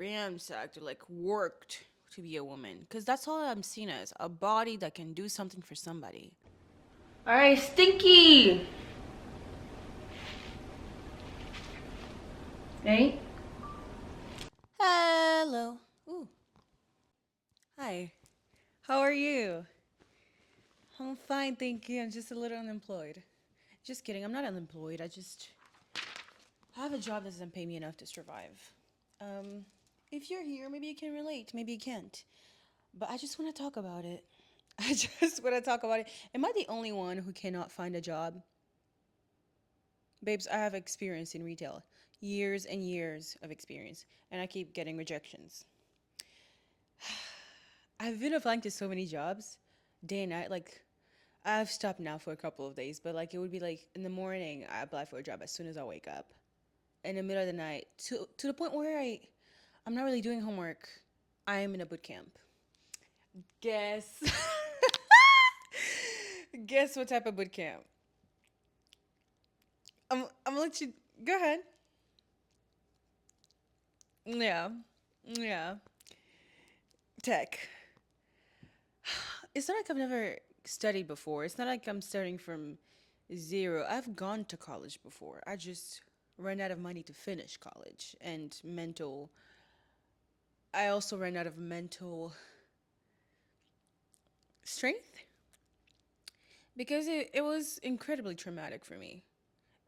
ransacked or like worked to be a woman. Because that's all I'm seen as, a body that can do something for somebody. All right, Stinky. Right? Hello. Ooh, hi. How are you? I'm fine, thank you. I'm just a little unemployed. Just kidding, I'm not unemployed. I have a job that doesn't pay me enough to survive. Um, if you're here, maybe you can relate, maybe you can't. But I just want to talk about it. I just want to talk about it. Am I the only one who cannot find a job? Babes, I have experience in retail. Years and years of experience. And I keep getting rejections. I've been applying to so many jobs, day and night. Like, I've stopped now for a couple of days, but like, it would be like in the morning, I apply for a job as soon as I wake up. In the middle of the night, to the point where I'm not really doing homework. I am in a boot camp. Guess. Guess what type of boot camp? I'm gonna let you go ahead. Yeah, yeah. Tech. It's not like I've never studied before. It's not like I'm starting from zero. I've gone to college before. I just ran out of money to finish college and mental. I also ran out of mental strength because it was incredibly traumatic for me.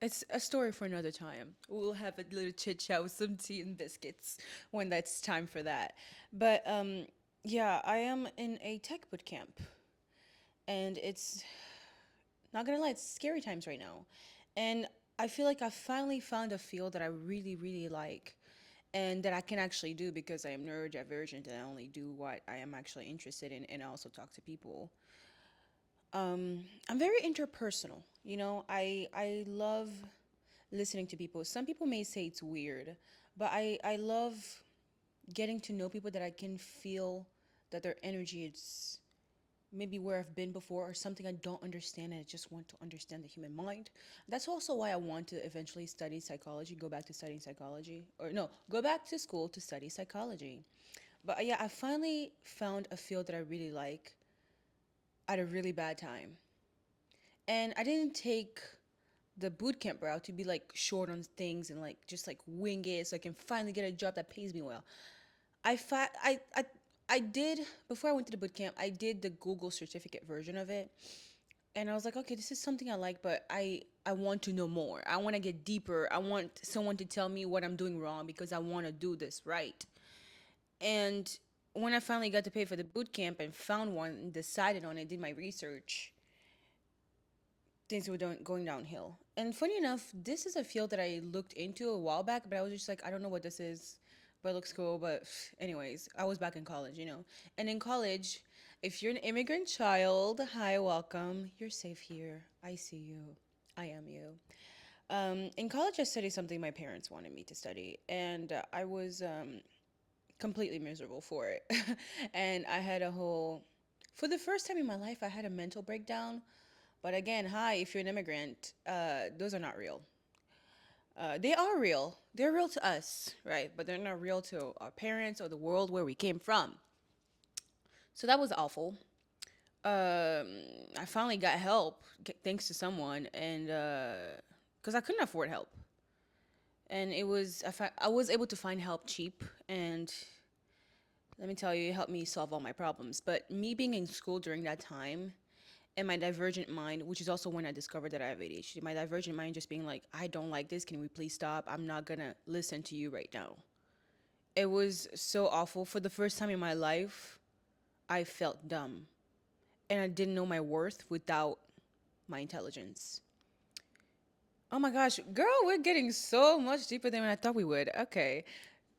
It's a story for another time. We'll have a little chit chat with some tea and biscuits when that's time for that. But yeah, I am in a tech boot camp, and it's not gonna lie, it's scary times right now, and I feel like I finally found a field that I really, really like, and that I can actually do because I am neurodivergent and I only do what I am actually interested in, and I also talk to people. I'm very interpersonal. I love listening to people. Some people may say it's weird, but I love getting to know people that I can feel that their energy is maybe where I've been before or something I don't understand and I just want to understand the human mind. That's also why I want to eventually study psychology, go back to studying psychology, or no, go back to school to study psychology. But yeah, I finally found a field that I really like at a really bad time. And I didn't take the boot camp route to be like short on things and like just like wing it so I can finally get a job that pays me well. I fa- I did before I went to the boot camp. I did the Google certificate version of it, and I was like, okay, this is something I like, but I want to know more. I want to get deeper. I want someone to tell me what I'm doing wrong because I want to do this right. And when I finally got to pay for the boot camp and found one and decided on it, did my research, things were going downhill. And funny enough, this is a field that I looked into a while back, but I was just like, I don't know what this is, but it looks cool. But anyways, I was back in college. And in college, if you're an immigrant child, hi, welcome. You're safe here. I see you. I am you. In college, I studied something my parents wanted me to study, and I was completely miserable for it. And I had for the first time in my life, I had a mental breakdown. But again, hi, if you're an immigrant, those are not real. They are real. They're real to us, right? But they're not real to our parents or the world where we came from. So that was awful. Um, I finally got help thanks to someone, and because I couldn't afford help, and I was able to find help cheap, and let me tell you, it helped me solve all my problems. But me being in school during that time, and my divergent mind, which is also when I discovered that I have ADHD, my divergent mind just being like, I don't like this. Can we please stop? I'm not gonna listen to you right now. It was so awful. For the first time in my life, I felt dumb. And I didn't know my worth without my intelligence. Oh my gosh, girl, we're getting so much deeper than I thought we would. Okay.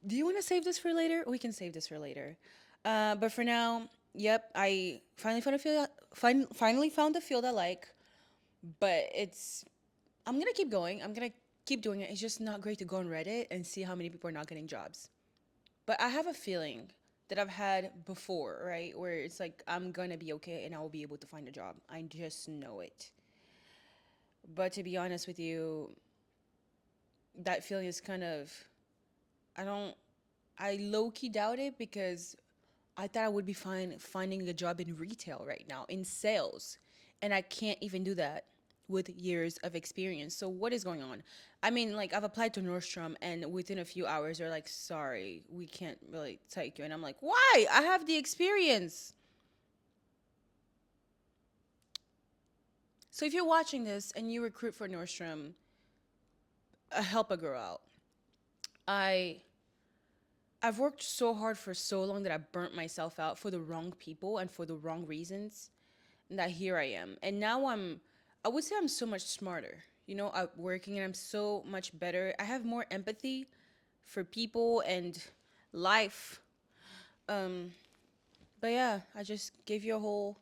Do you want to save this for later? We can save this for later. But for now, yep, I finally found a field. Finally found the field I like, but I'm gonna keep going. I'm gonna keep doing it. It's just not great to go on Reddit and see how many people are not getting jobs. But I have a feeling that I've had before, right? Where it's like I'm gonna be okay and I will be able to find a job. I just know it. But to be honest with you, that feeling is kind of I don't. I low key doubt it because I thought I would be fine finding a job in retail right now, in sales. And I can't even do that with years of experience. So what is going on? I mean, like I've applied to Nordstrom and within a few hours they're like, "Sorry, we can't really take you." And I'm like, "Why? I have the experience." So if you're watching this and you recruit for Nordstrom, help a girl out. I I've worked so hard for so long that I burnt myself out for the wrong people and for the wrong reasons. That here I am. And now I would say I'm so much smarter, at working, and I'm so much better. I have more empathy for people and life. Um, but yeah, I just gave you a whole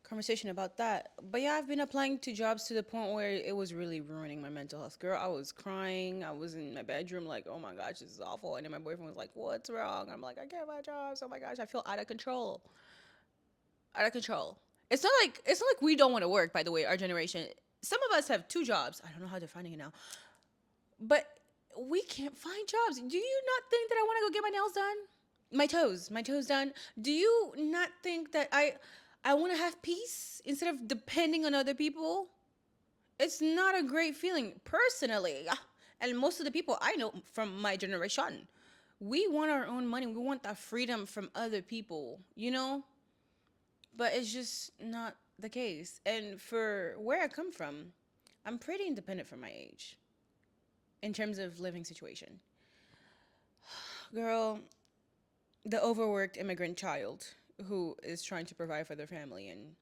conversation about that. But yeah, I've been applying to jobs to the point where it was really ruining my mental health. Girl, I was crying. I was in my bedroom like, oh my gosh, this is awful. And then my boyfriend was like, what's wrong? I'm like, I can't find jobs. Oh my gosh, I feel out of control. Out of control. It's not like we don't want to work. By the way, our generation. Some of us have two jobs. I don't know how they're finding it now, but we can't find jobs. Do you not think that I want to go get my nails done, my toes done? Do you not think that I want to have peace instead of depending on other people? It's not a great feeling, personally. And most of the people I know from my generation, we want our own money. We want that freedom from other people. But it's just not the case. And for where I come from, I'm pretty independent for my age in terms of living situation. Girl, the overworked immigrant child who is trying to provide for their family and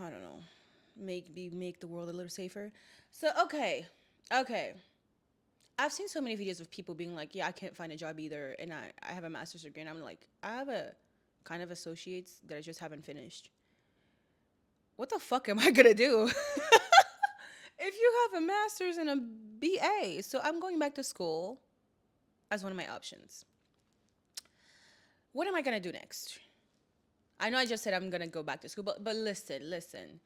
I don't know, make the world a little safer. So okay. I've seen so many videos of people being like, "Yeah, I can't find a job either," and I have a master's degree, and I'm like, I have a kind of associates that I just haven't finished. What the fuck am I gonna do? If you have a master's and a BA, so I'm going back to school as one of my options. What am I gonna do next? I know I just said I'm gonna go back to school, but listen,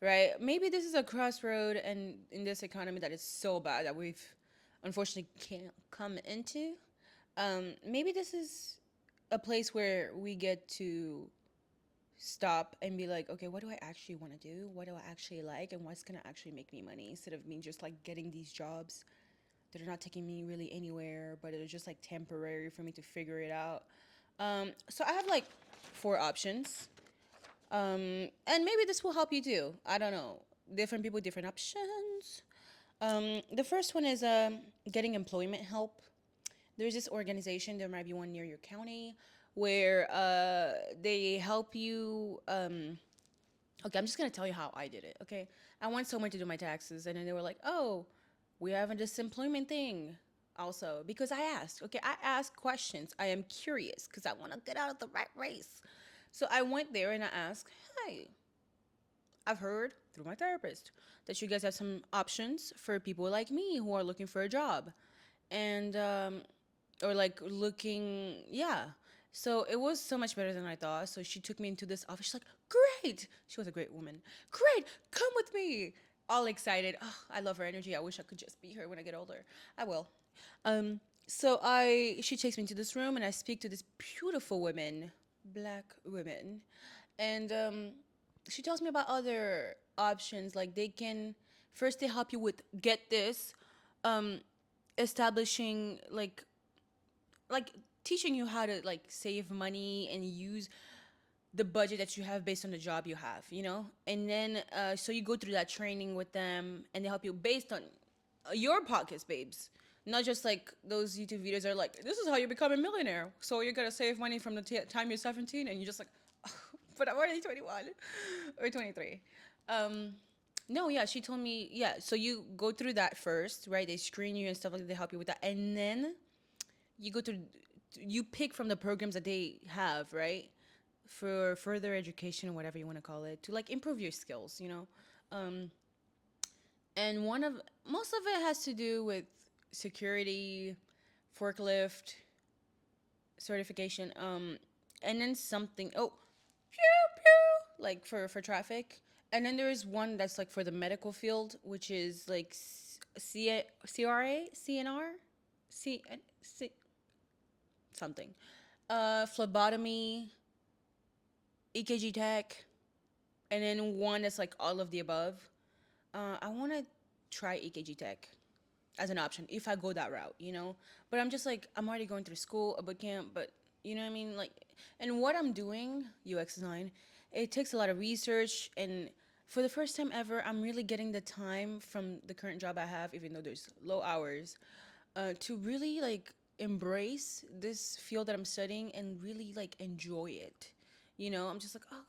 right? Maybe this is a crossroad, and in this economy that is so bad that we've unfortunately can't come into. Maybe this is a place where we get to stop and be like, okay, what do I actually want to do? What do I actually like? And what's going to actually make me money instead of me just like getting these jobs that are not taking me really anywhere, but it's just like temporary for me to figure it out. So I have like four options. And maybe this will help you too. I don't know. Different people, different options. The first one is getting employment help. There's this organization, there might be one near your county, where they help you. Okay, I'm just gonna tell you how I did it. Okay, I went somewhere to do my taxes, and then they were like, "Oh, we have this employment thing." Also, because I asked. Okay, I asked questions. I am curious because I want to get out of the rat race. So I went there and I asked, "Hey, I've heard through my therapist that you guys have some options for people like me who are looking for a job, and or like looking, yeah." So it was so much better than I thought. So she took me into this office. She's like, "Great." She was a great woman. "Great, come with me." All excited. Oh, I love her energy. I wish I could just be her when I get older. I will. She takes me into this room and I speak to this beautiful women, black women, and she tells me about other options. Like they can first they help you with, get this, um, establishing like teaching you how to like save money and use the budget that you have based on the job you have, and then so you go through that training with them and they help you based on your pockets, babes, not just like those YouTube videos are like, this is how you become a millionaire, so you're gonna save money from the time you're 17, and you're just like, but I'm already 21 or 23. No, yeah, she told me, yeah, so you go through that first, right? They screen you and stuff like that, they help you with that, and then you go through, you pick from the programs that they have, right, for further education, whatever you want to call it, to like improve your skills, and one of most of it has to do with security, forklift certification, and then something, oh, pew pew, like for traffic, and then there's one that's like for the medical field, which is like CRA, CNR, C something. Phlebotomy, EKG tech, and then one that's like all of the above. I want to try EKG tech as an option if I go that route, you know. But I'm just like I'm already going through school, a boot camp, but you know what I mean, like, and what I'm doing UX design, it takes a lot of research, and for the first time ever, I'm really getting the time from the current job I have, even though there's low hours, to really like embrace this field that I'm studying and really like enjoy it. You know, I'm just like, oh,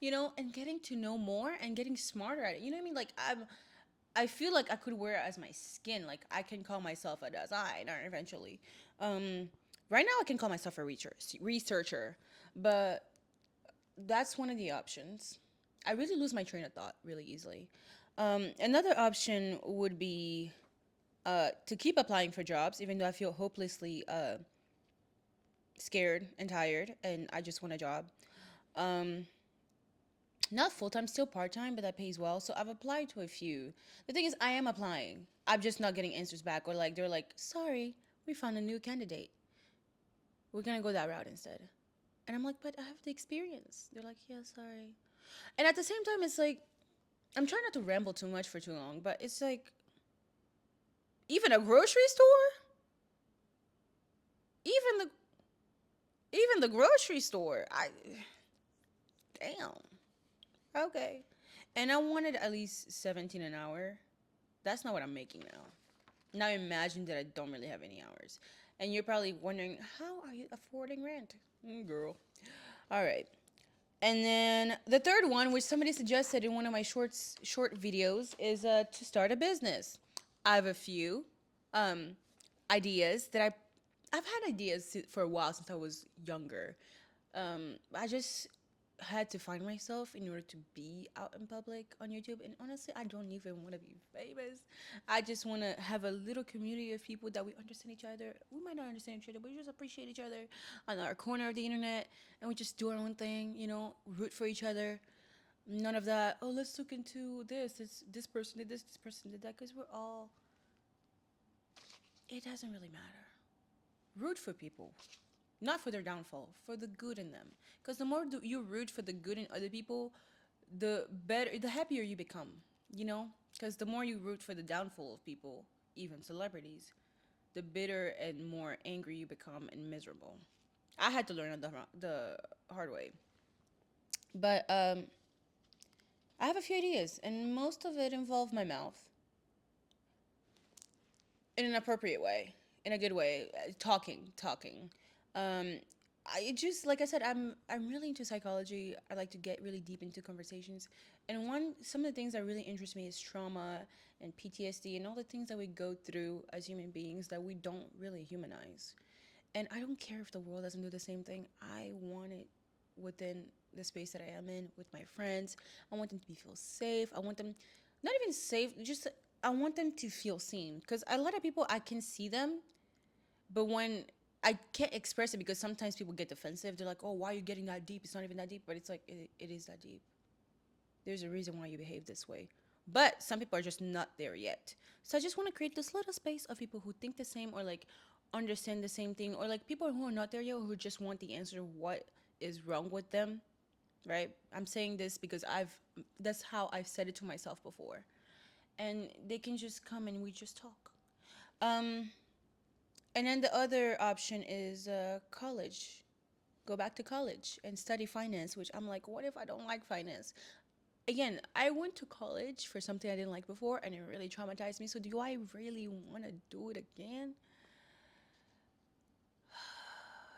you know, and getting to know more and getting smarter at it. You know what I mean? Like I feel like I could wear it as my skin. Like I can call myself a designer eventually. Um, right now I can call myself a researcher, but that's one of the options. I really lose my train of thought really easily. Another option would be to keep applying for jobs, even though I feel hopelessly scared and tired, and I just want a job. Um, Not full time, still part time, but that pays well. So I've applied to a few. The thing is, I am applying. I'm just not getting answers back, or like they're like, "Sorry, we found a new candidate. We're gonna go that route instead." And I'm like, "But I have the experience." They're like, "Yeah, sorry." And at the same time, it's like I'm trying not to ramble too much for too long, but it's like even a grocery store, even the even the grocery store, I damn. Okay. And I wanted at least 17 an hour. That's not what I'm making now. Now imagine that I don't really have any hours. And you're probably wondering, how are you affording rent? Girl. All right. And then the third one, which somebody suggested in one of my short videos, is to start a business. I have a few um, ideas that I've had ideas for a while since I was younger. I just had to find myself in order to be out in public on YouTube. And honestly, I don't even want to be famous. I just want to have a little community of people that we understand each other. We might not understand each other, but we just appreciate each other on our corner of the internet, and we just do our own thing. You know, root for each other. None of that. Oh, let's look into this. This person did this. This person did that. Because we're all. It doesn't really matter. Root for people, not for their downfall, for the good in them. Because the more you root for the good in other people, the better, the happier you become. You know, because the more you root for the downfall of people, even celebrities, the bitter and more angry you become and miserable. I had to learn it the hard way, but I have a few ideas, and most of it involve my mouth in an appropriate way, in a good way, talking. Um, I just like I said, I'm really into psychology. I like to get really deep into conversations, and some of the things that really interest me is trauma and PTSD and all the things that we go through as human beings that we don't really humanize. And I don't care if the world doesn't do the same thing. I want it within the space that I am in with my friends. I want them to feel safe. I want them not even safe, just I want them to feel seen. Because a lot of people, I can see them, but when I can't express it because sometimes people get defensive. They're like, oh, why are you getting that deep? It's not even that deep. But it's like, it is that deep. There's a reason why you behave this way. But some people are just not there yet. So I just want to create this little space of people who think the same or like understand the same thing, or like people who are not there yet who just want the answer what is wrong with them, right? I'm saying this because that's how I've said it to myself before. And they can just come and we just talk. Um and then the other option is college. Go back to college and study finance, which I'm like, what if I don't like finance? Again, I went to college for something I didn't like before and it really traumatized me. So do I really want to do it again?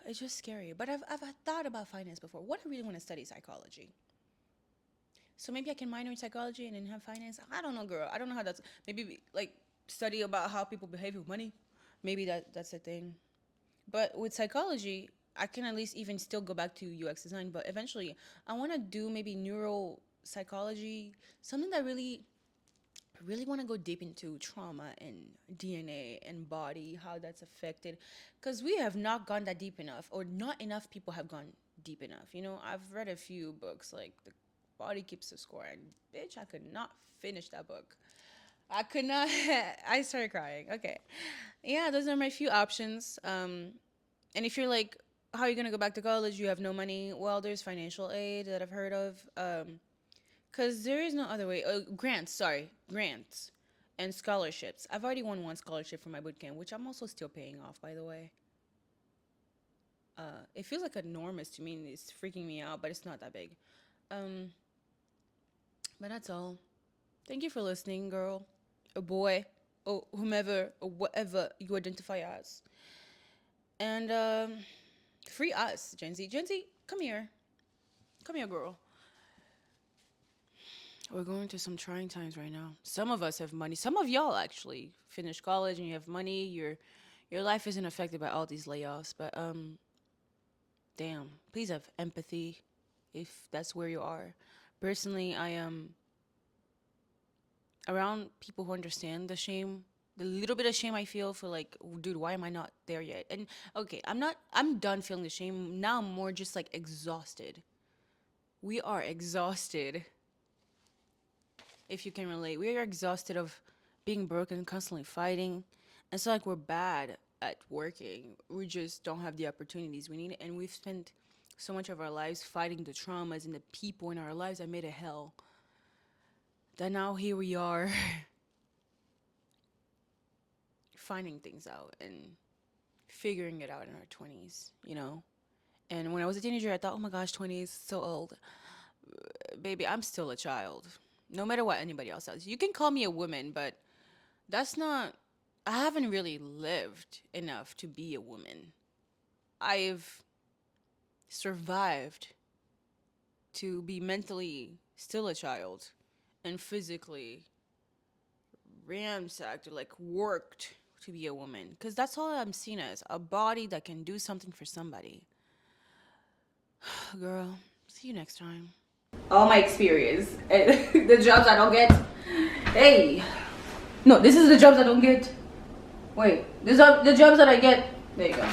It's just scary. But I've thought about finance before. What I really want to study psychology. So maybe I can minor in psychology and then have finance. I don't know, girl. I don't know how that's maybe like study about how people behave with money. Maybe that's a thing. But with psychology, I can at least even still go back to UX design. But eventually, I want to do maybe neural psychology, something that really want to go deep into trauma and DNA and body, how that's affected, because we have not gone that deep enough, or not enough people have gone deep enough. You know, I've read a few books like The Body Keeps the Score, and bitch, I could not finish that book. I could not. I started crying. Okay. Yeah, those are my few options. And if you're like, how are you gonna go back to college? You have no money. Well, there's financial aid that I've heard of. Cause there is no other way. Grants, sorry, grants, and scholarships. I've already won one scholarship for my boot camp, which I'm also still paying off, by the way. It feels like enormous to me, and it's freaking me out, but it's not that big. Um, but that's all. Thank you for listening, girl, or boy, or whomever, or whatever you identify as. And free us, Gen Z. Gen Z, come here. Come here, girl. We're going through some trying times right now. Some of us have money. Some of y'all actually finished college and you have money. Your life isn't affected by all these layoffs. But damn, please have empathy if that's where you are. Personally, I am around people who understand the shame, the little bit of shame I feel for like, dude, why am I not there yet? And okay, I'm not. I'm done feeling the shame. Now I'm more just like exhausted. We are exhausted. If you can relate, we are exhausted of being broken, constantly fighting. It's not like we're bad at working. We just don't have the opportunities we need, and we've spent so much of our lives fighting the traumas and the people in our lives that made it hell. That now here we are finding things out and figuring it out in our 20s, you know? And when I was a teenager, I thought, oh my gosh, 20s, so old. Baby, I'm still a child. No matter what anybody else says. You can call me a woman, but that's not. I haven't really lived enough to be a woman. I've survived to be mentally still a child and physically ransacked or like worked to be a woman. Because that's all I'm seen as, a body that can do something for somebody. Girl, see you next time. All my experience, the jobs I don't get. Hey, no, this is the jobs I don't get. Wait, these are the jobs that I get. There you go.